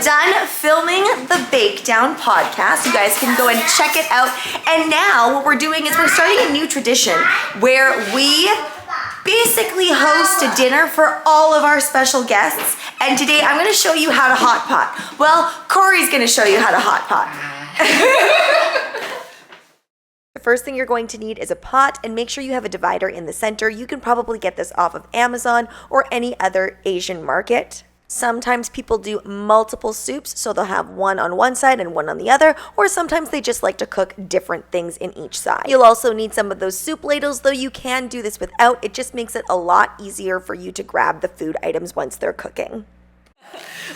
done filming the BakeDown Podcast. You guys can go and check it out. And now what we're doing is we're starting a new tradition where we basically host a dinner for all of our special guests. And today I'm gonna show you how to hot pot. Well, Cory's gonna show you how to hot pot. The first thing you're going to need is a pot, and make sure you have a divider in the center. You can probably get this off of Amazon or any other Asian market. Sometimes people do multiple soups, so they'll have one on one side and one on the other, or sometimes they just like to cook different things in each side. You'll also need some of those soup ladles, though you can do this without. It just makes it a lot easier for you to grab the food items once they're cooking.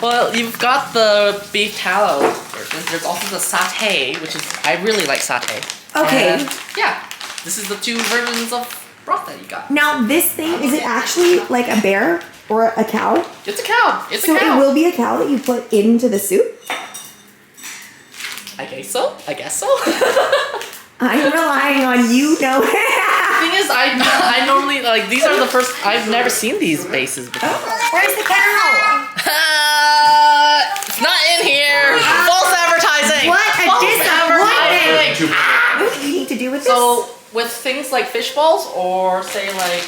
Well, you've got the beef tallow version. There's also the satay, which is, I really like satay. Okay. And, yeah, this is the two versions of broth that you got. Now, this thing, is it actually like a bear or a cow? It's a cow. It's a cow. So it will be a cow that you put into the soup? I guess so. I'm relying on you knowing. The thing is, I normally, like, these are the first, I've never seen these bases before. Oh, where's the cow? It's not in here. False advertising. What a disappointment. What do you need to do with this? So, with things like fish balls, or say like,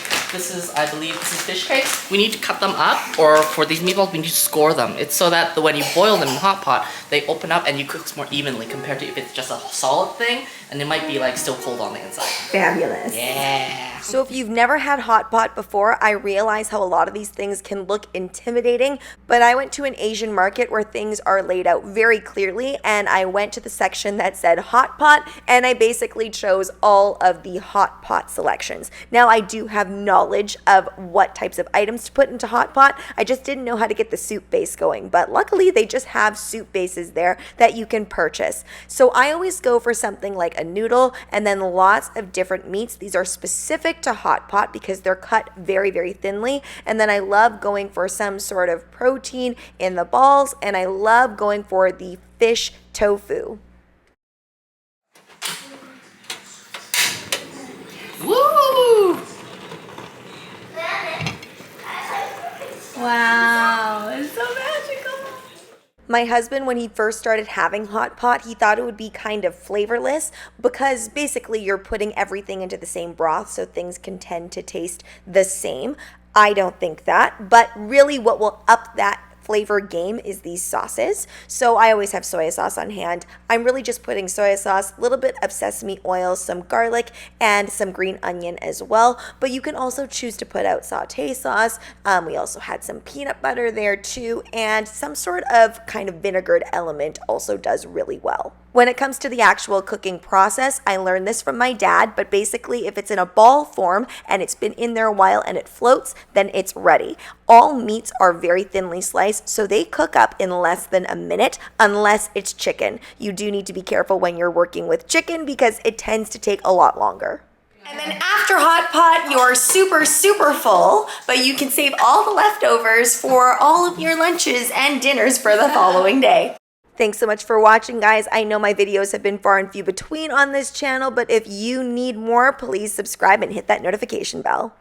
I believe this is fish cakes, we need to cut them up, or for these meatballs, we need to score them. It's so that when you boil them in hot pot, they open up and you cook more evenly compared to if it's just a solid thing, and it might be like still cold on the inside. Fabulous. Yeah. So if you've never had hot pot before, I realize how a lot of these things can look intimidating, but I went to an Asian market where things are laid out very clearly, and I went to the section that said hot pot, and I basically chose all of the hot pot selections. Now I do have knowledge of what types of items to put into hot pot. I just didn't know how to get the soup base going, but luckily they just have soup bases there that you can purchase. So I always go for something like a noodle and then lots of different meats. These are specific to hot pot because they're cut very, very thinly. And then I love going for some sort of protein in the balls, and I love going for the fish tofu. Woo! Wow, it's so magical. My husband, when he first started having hot pot, he thought it would be kind of flavorless because basically you're putting everything into the same broth, so things can tend to taste the same. I don't think that, but really what will up that flavor game is these sauces. So I always have soy sauce on hand. I'm really just putting soy sauce, a little bit of sesame oil, some garlic, and some green onion as well. But you can also choose to put out sauté sauce. We also had some peanut butter there too, and some sort of kind of vinegared element also does really well. When it comes to the actual cooking process, I learned this from my dad, but basically if it's in a ball form and it's been in there a while and it floats, then it's ready. All meats are very thinly sliced, so they cook up in less than a minute unless it's chicken. You do need to be careful when you're working with chicken because it tends to take a lot longer. And then after hot pot, you're super, super full, but you can save all the leftovers for all of your lunches and dinners for the following day. Thanks so much for watching, guys. I know my videos have been far and few between on this channel, but if you need more, please subscribe and hit that notification bell.